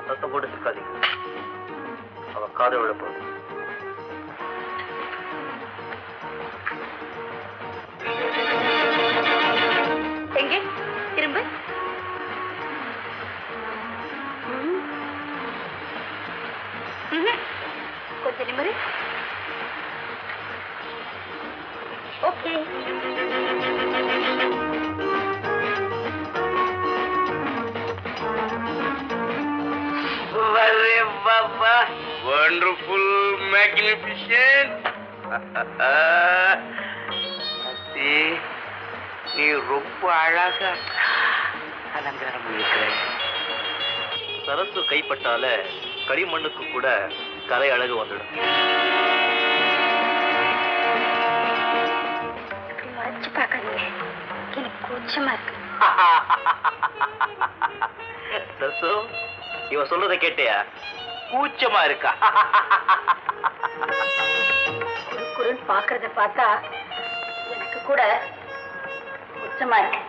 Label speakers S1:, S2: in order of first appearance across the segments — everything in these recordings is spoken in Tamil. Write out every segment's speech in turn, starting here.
S1: சத்தம் போட்டு சிக்காதீங்க, அவ காதை விழப்போகுது.
S2: எங்கே திரும்ப கொஞ்சம் நிம்மதி. Okay
S1: wonderful, magnificent. நீ ரொம்ப அழகா அலங்காரம் இருக்கிற. சரசு கைப்பட்டால களிமண்ணுக்கு கூட கலை அழகு வந்துடும்.
S2: மறைச்சு பார்க்காதீங்க, எனக்கு கூச்சமா இருக்கு.
S1: சரசு, இவ சொல்றதை கேட்டியா? கூச்சமா இருக்கா?
S2: குறுக்குறுன்னு பாக்குறத பார்த்தா எனக்கு கூட கூச்சமா இருக்கு.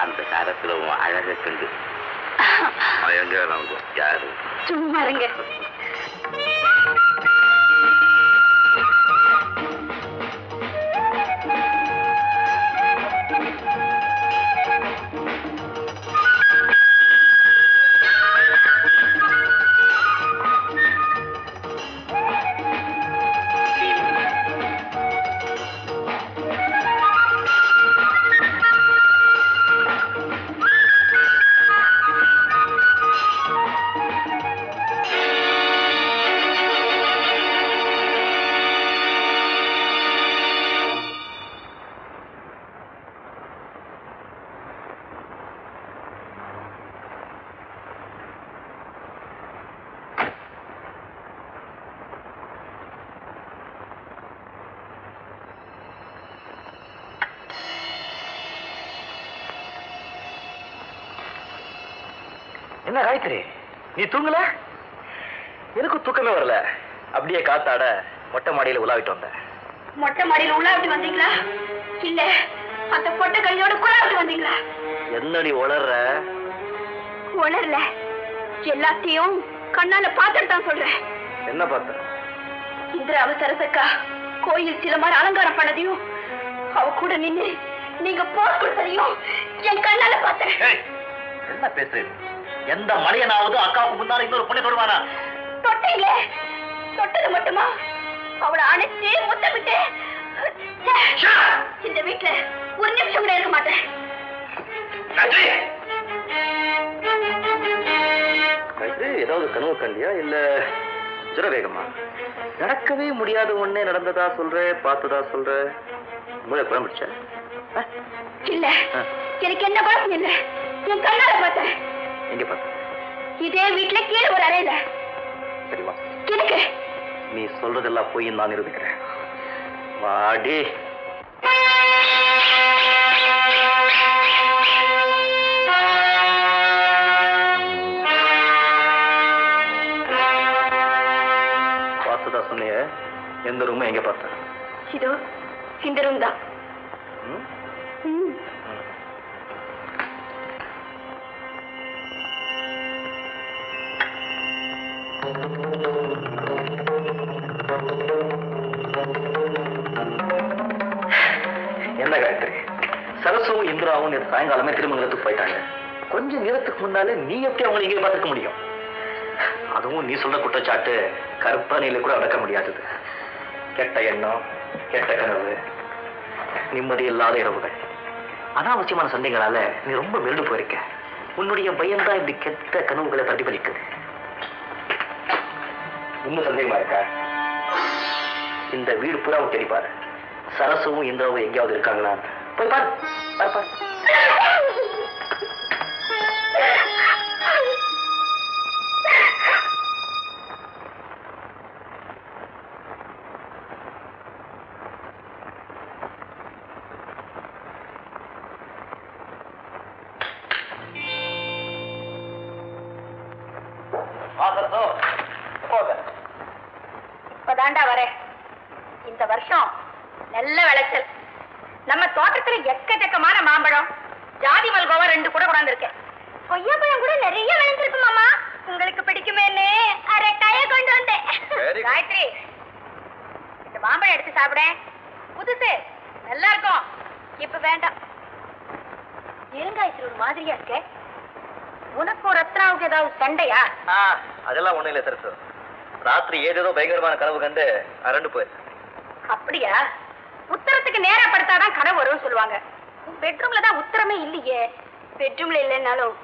S1: அந்த காலத்துல உன் அழகை கண்டு பயங்கரம் யாரு?
S2: சும்மா இருங்க.
S1: என்ன காயத்ரி, நீ தூங்கல? எனக்கு தூக்கமே வரல. அப்படியே காத்தாட மொட்டை மாடியில உலாவிட்டு வந்தேன்.
S2: மொட்டை மாடியில உலாவிட்டு வந்தீங்களா? இல்ல அந்த பொட்டை கையோட குலாவிட்டு வந்தீங்களா?
S1: என்ன நீ உளர்ற?
S2: உளரல, எல்லாத்தையும் கண்ணால பார்த்துட்டு தான் சொல்றேன்.
S1: என்ன பார்த்த?
S2: இந்திராவ சரசக்கா கோயில் சில மாதிரி அலங்காரம் பண்ணதையும் அவ கூட நின்று நீங்க போஸ் கொடுத்ததையும் என் கண்ணால பார்த்தேன்.
S1: என்ன பேசுறீங்க? எந்த மலையனாவது அக்காவுக்கு முன்னால இன்னொரு பொண்ணை தொடுவானா?
S2: தொட்டீங்களே, தொட்டது மட்டுமா? அவளை அணைச்சு முத்தமிட்டு இந்த வீட்டுல ஒரு நிமிஷம் கூட இருக்க மாட்டேன்.
S1: ஏதாவது கனவு கண்டியா இல்ல ஜுரவேகமா? நடக்கவே முடியாத ஒண்ணே நடந்ததா சொல்ற, பார்த்ததா சொல்ற. மூளை குழம்பிடுச்ச?
S2: இல்ல, எனக்கு என்ன குழப்பம் இல்ல. என் கண்ணால பார்த்தேன்.
S1: எங்க பார்த்த?
S2: இதே வீட்டுல கீழே ஒரு அறையில.
S1: சரிவா,
S2: எனக்கு
S1: நீ சொல்றதெல்லாம் போய் நான் நிரூபிக்கிறேன். வாடி. பார்த்ததா சொன்னிய, எந்த ரூம் எங்க பார்த்த?
S2: இதோ இந்த ரூம் தான்.
S1: என்ன காயத்ரி, சரசுவும் இந்திராவும் நேற்று சாயங்காலமே திருமங்கலத்துக்கு போயிட்டாங்க. கொஞ்ச நேரத்துக்கு முன்னாலே நீ எப்படி அவங்களை இங்கே பார்த்துக்க முடியும்? அதுவும் நீ சொல்ற குற்றச்சாட்டு கற்பனையில கூட அடக்க முடியாதது. கெட்ட எண்ணம், கெட்ட கனவு, நிம்மதி இல்லாத இரவுகள், அனாவசியமான சண்டைகளால நீ ரொம்ப மெருடு போயிருக்க. உன்னுடைய பயம்தான் இப்படி கெட்ட கனவுகளை பிரதிபலிக்குது. இன்னும் சந்தேகமா இருக்கா? இந்த வீடு பூரா தேடி பாரு. சரசுவும் இந்திராவும் எங்கேயாவது இருக்காங்களா? போய் பாரு, பாரு, பாரு.
S2: இப்பதாண்டா வரேன். இந்த வருஷம் நல்ல விளைச்சல். நம்ம தோட்டத்துல எக்கச்சக்கமான மாம்பழம், ஜாதி மல்கோவா 2 கூட கொண்டாந்துருக்கேன். கொய்யாப்பழம் கூட நிறைய விளைஞ்சிருக்கு மாமா. உங்களுக்கு பிடிக்குமேன்னு அரை காய கொண்டு வந்தேன். காயத்ரி, இந்த மாம்பழம் எடுத்து சாப்பிட. புதுசு நல்லா இருக்கும். இப்ப வேண்டாம். ஏங்காயத்தில் ஒரு மாதிரியா இருக்க. உனக்கும் ரத்னாவுக்கு ஏதாவது சண்டையா?
S1: அதெல்லாம் ஒண்ணும் இல்ல சரசு. ராத்திரி ஏதேதோ பயங்கரமான கனவு கண்டு அரண்டு போயிருக்கு.
S2: அப்படியா? உத்தரத்துக்கு நேரா படுத்தாதான் கனவு வரும்னு சொல்லுவாங்க. பெட்ரூம்ல தான் உத்தரமே இல்லையே. பெட்ரூம்ல இல்லைன்னாலும்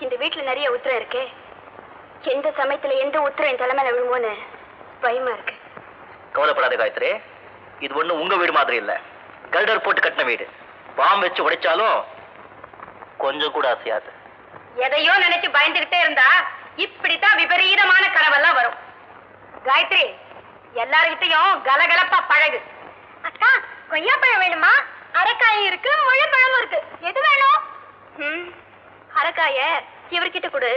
S2: இந்த வீட்டுல நிறைய உத்தரம் இருக்கு. எந்த சமயத்துல எந்த உத்தரம் என் தலைமையில விழுமோன்னு பயமா இருக்கு.
S1: கவலைப்படாத காயத்ரி, இது ஒண்ணு உங்க வீடு மாதிரி இல்ல. கல்டர் போட்டு கட்டின வீடு. பாம்பு வச்சு உடைச்சாலும் கொஞ்சம் கூட அசையாது.
S2: எதையோ நினைச்சு பயந்துகிட்டே இருந்தா இப்படித்தான் விபரீதமான கனவெல்லாம் வரும். காயத்ரி, எல்லார்கிட்டையும் கலகலப்பா பழகு. அக்கா, கொய்யாப்பழம் வேணுமா? அரைக்காயும் இருக்கு, முழுப்பழமும் இருக்கு. எது வேணும்? அரைக்காய இவர்கிட்ட கொடு,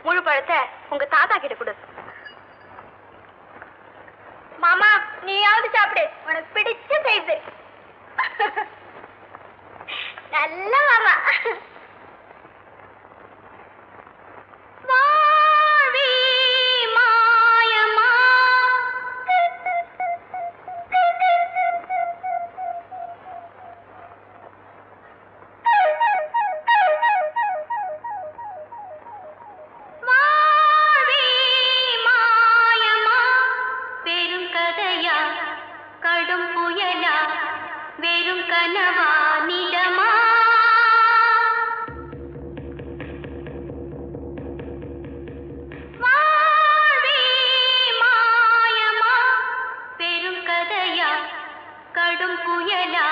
S2: முழு பழத்தை உங்க தாத்தா கிட்ட கொடு. மாமா, நீயாவது சாப்பிடு, உனக்கு பிடிச்ச செய்து. நல்ல மாமா. கடும் புயலா வெறும் கனவா நிலமா? வாழ்வே மாயமா பெரும் கதையா? கடும் புயலா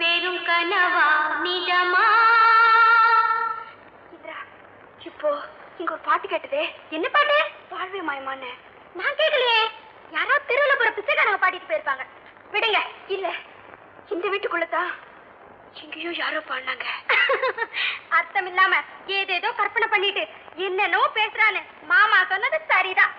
S2: வெறும் கனவா நிலமா? இப்போ இங்க ஒரு பாட்டு கேட்டதே. என்ன பாட்டு? வாழ்வே மாயமான்னு. நான் கேட்கலையே. யாராவது தெருவில் போற பிச்சைக்காரங்க பாடிட்டு போயிருப்பாங்க. விடுங்க. இல்ல, இந்த வீட்டுக்குள்ளதான் எங்கேயோ யாரோ பாடினாங்க. அர்த்தம் இல்லாம ஏதேதோ கற்பனை பண்ணிட்டு என்னென்னோ பேசுறான்னு மாமா சொன்னது சரிதான்.